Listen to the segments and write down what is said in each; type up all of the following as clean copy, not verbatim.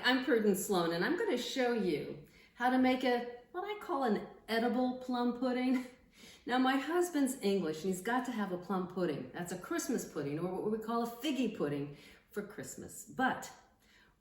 I'm Prudence Sloan, and I'm going to show you how to make what I call an edible plum pudding. Now, my husband's English, and he's got to have a plum pudding. That's a Christmas pudding, or what we call a figgy pudding for Christmas. But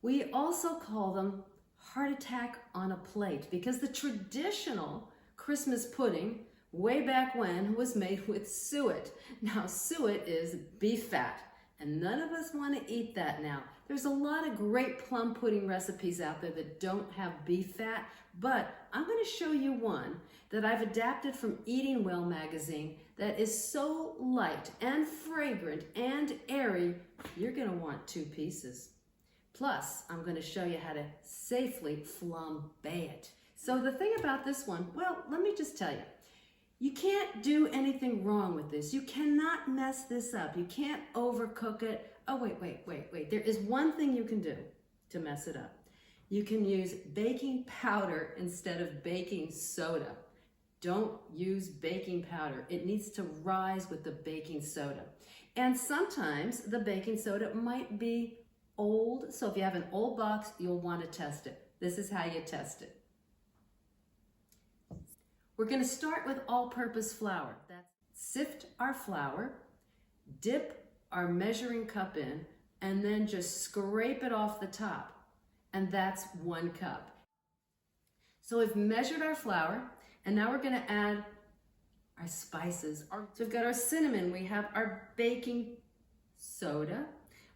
we also call them heart attack on a plate, because the traditional Christmas pudding, way back when, was made with suet. Now, suet is beef fat, and none of us want to eat that now. There's a lot of great plum pudding recipes out there that don't have beef fat, but I'm going to show you one that I've adapted from Eating Well magazine that is so light and fragrant and airy, you're going to want 2 pieces. Plus, I'm going to show you how to safely flambe it. So the thing about this one, well, let me just tell you, you can't do anything wrong with this. You cannot mess this up. You can't overcook it. Oh, wait. There is one thing you can do to mess it up. You can use baking powder instead of baking soda. Don't use baking powder. It needs to rise with the baking soda. And sometimes the baking soda might be old. So if you have an old box, you'll want to test it. This is how you test it. We're going to start with all-purpose flour. Sift our flour, dip our measuring cup in, and then just scrape it off the top. And that's 1 cup. So we've measured our flour, and now we're going to add our spices. So we've got our cinnamon, we have our baking soda,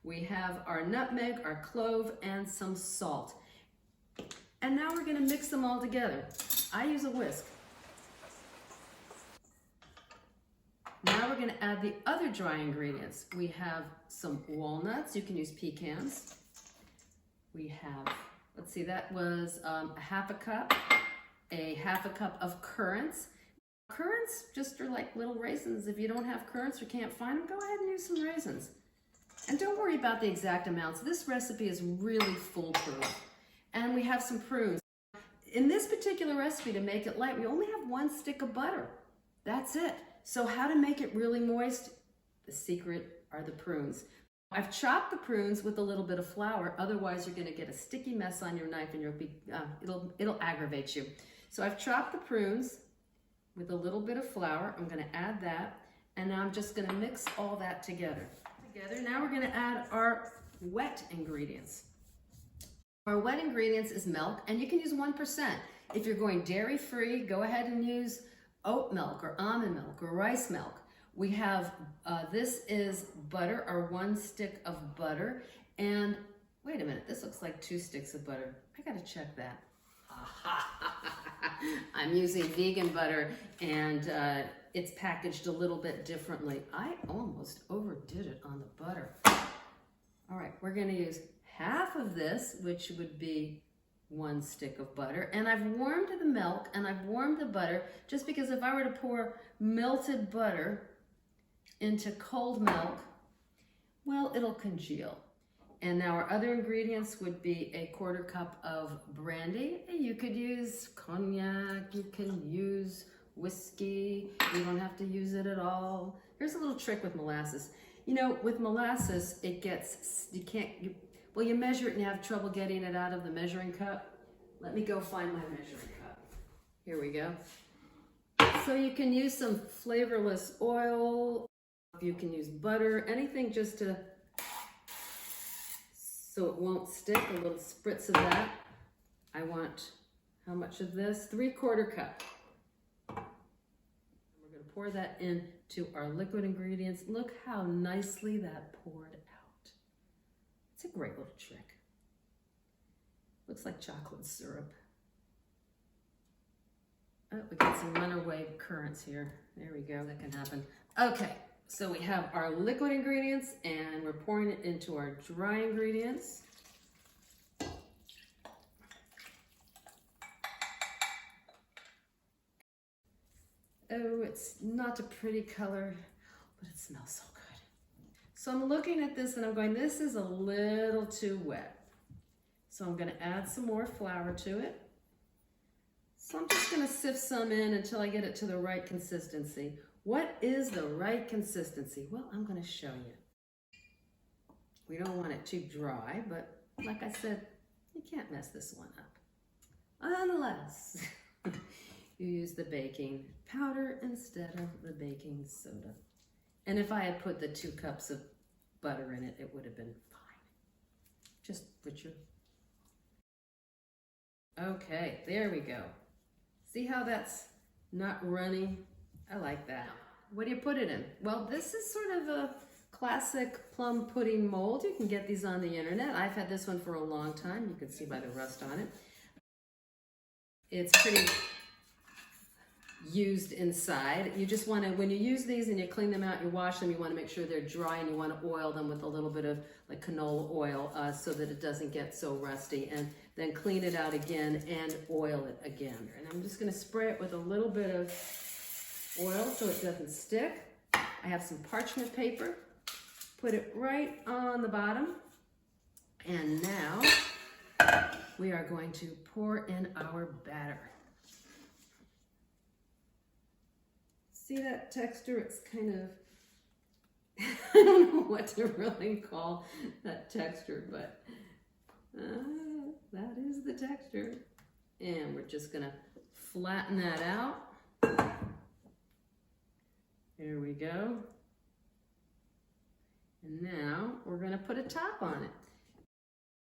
we have our nutmeg, our clove, and some salt. And now we're going to mix them all together. I use a whisk. Now we're going to add the other dry ingredients. We have some walnuts. You can use pecans. We have, let's see, that was a half a cup of currants. Currants just are like little raisins. If you don't have currants or can't find them, go ahead and use some raisins. And don't worry about the exact amounts. This recipe is really foolproof. And we have some prunes. In this particular recipe, to make it light, we only have 1 stick of butter. That's it. So how to make it really moist? The secret are the prunes. I've chopped the prunes with a little bit of flour, otherwise you're going to get a sticky mess on your knife and it'll aggravate you. So I've chopped the prunes with a little bit of flour. I'm going to add that, and now I'm just going to mix all that together. Now we're going to add our wet ingredients. Our wet ingredients is milk, and you can use 1%. If you're going dairy-free, go ahead and use oat milk or almond milk or rice milk. We have, this is butter, our 1 stick of butter. And wait a minute, this looks like 2 sticks of butter. I gotta check that. I'm using vegan butter, and it's packaged a little bit differently. I almost overdid it on the butter. All right, we're gonna use half of this, which would be 1 stick of butter, and I've warmed the milk and I've warmed the butter, just because if I were to pour melted butter into cold milk, well, it'll congeal. And now our other ingredients would be a 1/4 cup of brandy. You could use cognac, you can use whiskey, you don't have to use it at all. Here's a little trick with molasses. You know, with molasses, it gets, you measure it and you have trouble getting it out of the measuring cup. Let me go find my measuring cup. Here we go. So you can use some flavorless oil. You can use butter, anything just so it won't stick, a little spritz of that. I want, how much of this? 3/4 cup. We're going to pour that into our liquid ingredients. Look how nicely that poured out. It's a great little trick. Looks like chocolate syrup. Oh, we got some runaway currants here. There we go, that can happen. Okay, so we have our liquid ingredients, and we're pouring it into our dry ingredients. Oh, it's not a pretty color, but it smells so good. So I'm looking at this and I'm going, this is a little too wet. So I'm going to add some more flour to it. So I'm just going to sift some in until I get it to the right consistency. What is the right consistency? Well, I'm going to show you. We don't want it too dry, but like I said, You can't mess this one up. Unless you use the baking powder instead of the baking soda. And if I had put the 2 cups of butter in it, it would have been fine. Just put your... Okay, there we go. See how that's not runny? I like that. What do you put it in? Well, this is sort of a classic plum pudding mold. You can get these on the internet. I've had this one for a long time. You can see by the rust on it. It's pretty used inside. You just want to, when you use these and you clean them out, you wash them, you want to make sure they're dry, and you want to oil them with a little bit of like canola oil so that it doesn't get so rusty, and then clean it out again and oil it again. And I'm just going to spray it with a little bit of oil so it doesn't stick. I have some parchment paper. Put it right on the bottom. And now we are going to pour in our batter. See that texture? It's kind of, I don't know what to really call that texture, but that is the texture. And we're just gonna flatten that out. There we go. And now we're gonna put a top on it.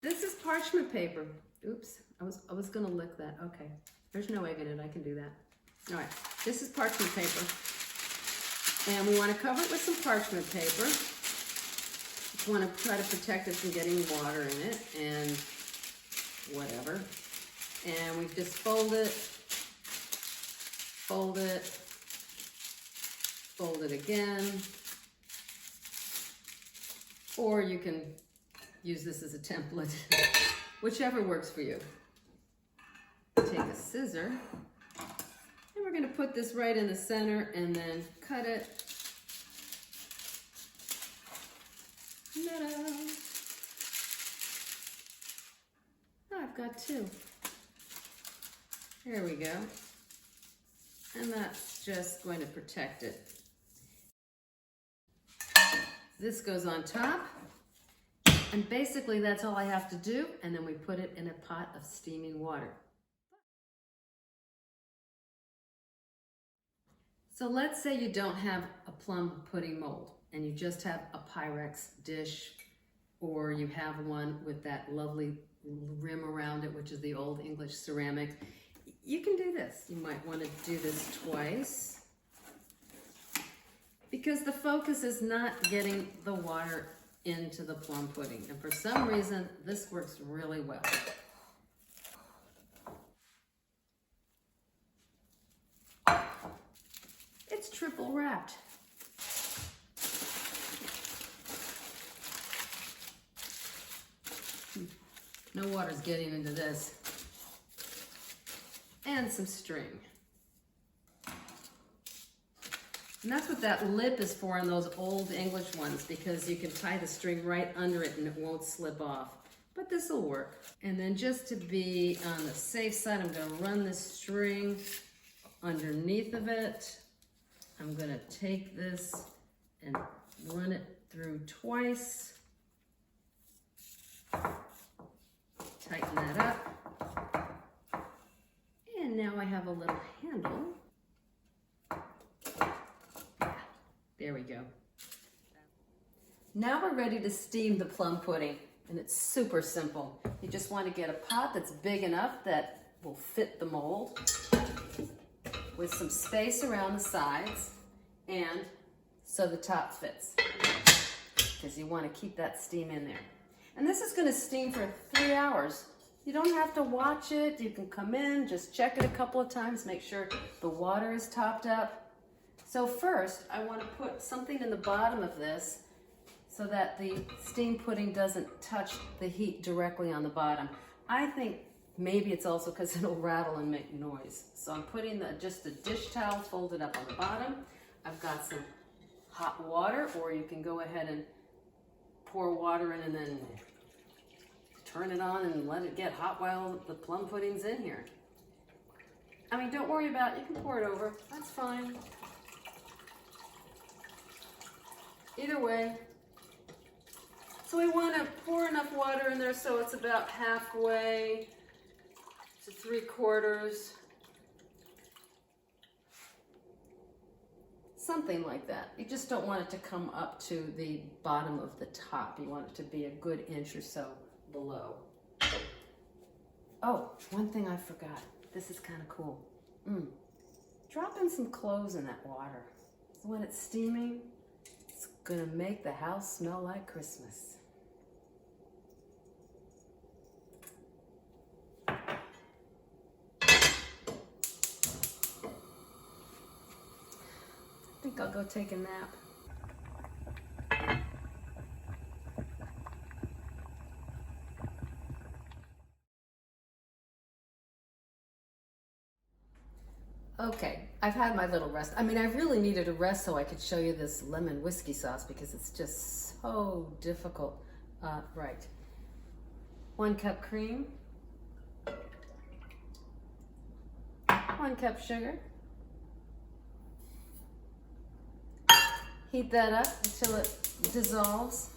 This is parchment paper. Oops, I was gonna lick that. Okay, there's no egg in it, I can do that. All right, this is parchment paper. And we want to cover it with some parchment paper. Just want to try to protect it from getting water in it and whatever. And we just fold it, fold it again. Or you can use this as a template, whichever works for you. Take a scissor. And we're going to put this right in the center and then cut it. Ta-da! Oh, I've got 2. There we go. And that's just going to protect it. This goes on top. And basically that's all I have to do. And then we put it in a pot of steaming water. So let's say you don't have a plum pudding mold and you just have a Pyrex dish, or you have one with that lovely rim around it, which is the old English ceramic. You can do this. You might want to do this twice because the focus is not getting the water into the plum pudding. And for some reason, this works really well. It's triple wrapped. No water's getting into this. And some string. And that's what that lip is for in those old English ones, because you can tie the string right under it and it won't slip off. But this will work. And then just to be on the safe side, I'm going to run this string underneath of it. I'm going to take this and run it through twice. Tighten that up. And now I have a little handle. There we go. Now we're ready to steam the plum pudding, and it's super simple. You just want to get a pot that's big enough that will fit the mold, with some space around the sides, and so the top fits, because you want to keep that steam in there. And this is going to steam for 3 hours. You don't have to watch it. You can come in, just check it a couple of times, make sure the water is topped up. So first, I want to put something in the bottom of this so that the steam pudding doesn't touch the heat directly on the bottom. I think maybe it's also because it'll rattle and make noise. So I'm putting just a dish towel folded up on the bottom. I've got some hot water, or you can go ahead and pour water in and then turn it on and let it get hot while the plum pudding's in here. I mean, don't worry about it. You can pour it over. That's fine. Either way, So we want to pour enough water in there so it's about halfway to 3/4. Something like that. You just don't want it to come up to the bottom of the top. You want it to be a good inch or so below. Oh, one thing I forgot. This is kind of cool. Drop in some cloves in that water. So when it's steaming, it's gonna make the house smell like Christmas. I think I'll go take a nap. Okay, I've had my little rest. I mean, I really needed a rest so I could show you this lemon whiskey sauce because it's just so difficult. Right. 1 cup cream. 1 cup sugar. Heat that up until it dissolves.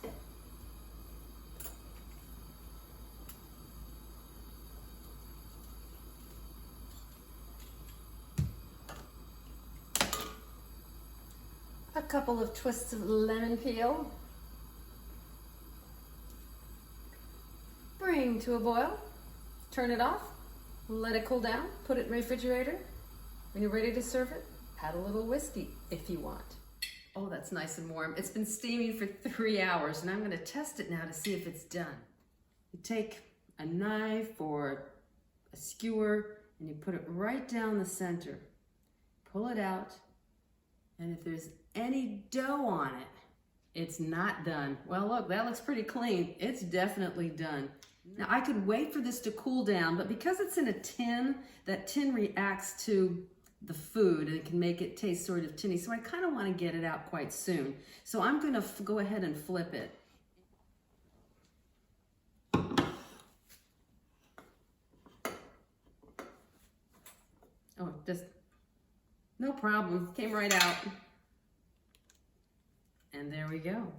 A couple of twists of lemon peel. Bring to a boil. Turn it off. Let it cool down. Put it in the refrigerator. When you're ready to serve it, add a little whiskey if you want. Oh, that's nice and warm. It's been steaming for 3 hours, and I'm going to test it now to see if it's done. You take a knife or a skewer, and you put it right down the center. Pull it out, and if there's any dough on it, it's not done. Well, look, that looks pretty clean. It's definitely done. Now, I could wait for this to cool down, but because it's in a tin, that tin reacts to the food and it can make it taste sort of tinny. So I kind of want to get it out quite soon. So I'm going to go ahead and flip it. Oh, just no problem. Came right out. And there we go.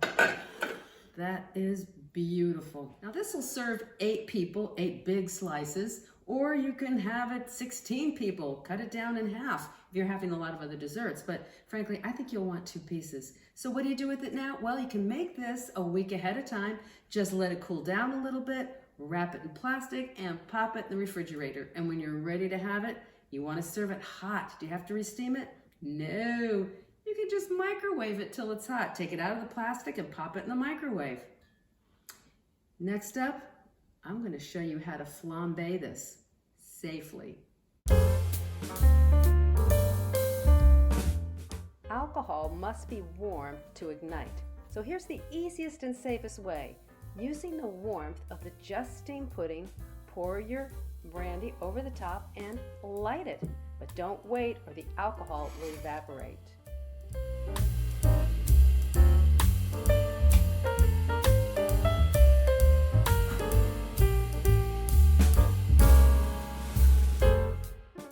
That is beautiful. Now this will serve 8 people, 8 big slices, or you can have it 16 people. Cut it down in half if you're having a lot of other desserts. But frankly, I think you'll want 2 pieces. So what do you do with it now? Well, you can make this a week ahead of time. Just let it cool down a little bit, wrap it in plastic, and pop it in the refrigerator. And when you're ready to have it, you want to serve it hot. Do you have to re-steam it? No. You can just microwave it till it's hot. Take it out of the plastic and pop it in the microwave. Next up, I'm going to show you how to flambe this safely. Alcohol must be warm to ignite. So here's the easiest and safest way. Using the warmth of the just steamed pudding, pour your brandy over the top and light it. But don't wait or the alcohol will evaporate.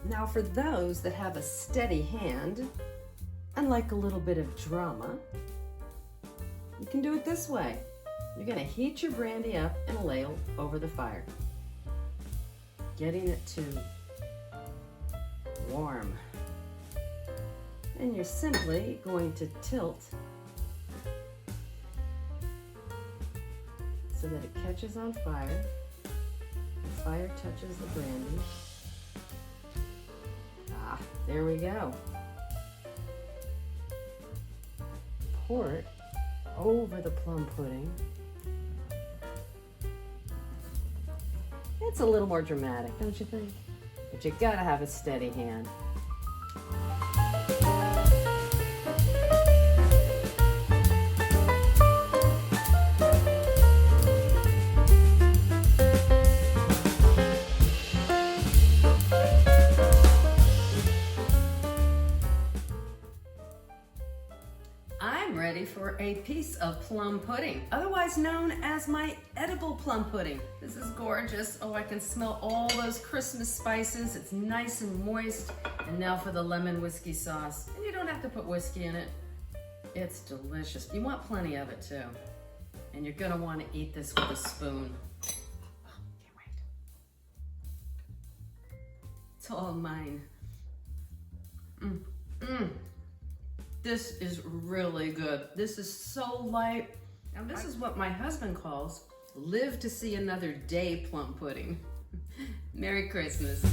Now for those that have a steady hand and like a little bit of drama, you can do it this way. You're going to heat your brandy up in a ladle over the fire, getting it to warm. And you're simply going to tilt so that it catches on fire. The fire touches the brandy. There we go. Pour it over the plum pudding. It's a little more dramatic, don't you think? But you gotta have a steady hand. Ready for a piece of plum pudding, otherwise known as my edible plum pudding. This is gorgeous. Oh, I can smell all those Christmas spices. It's nice and moist. And now for the lemon whiskey sauce. And you don't have to put whiskey in it. It's delicious. You want plenty of it too. And you're gonna wanna eat this with a spoon. Oh, can't wait. It's all mine. This is really good. This is so light. Now this is what my husband calls live to see another day plum pudding. Merry Christmas.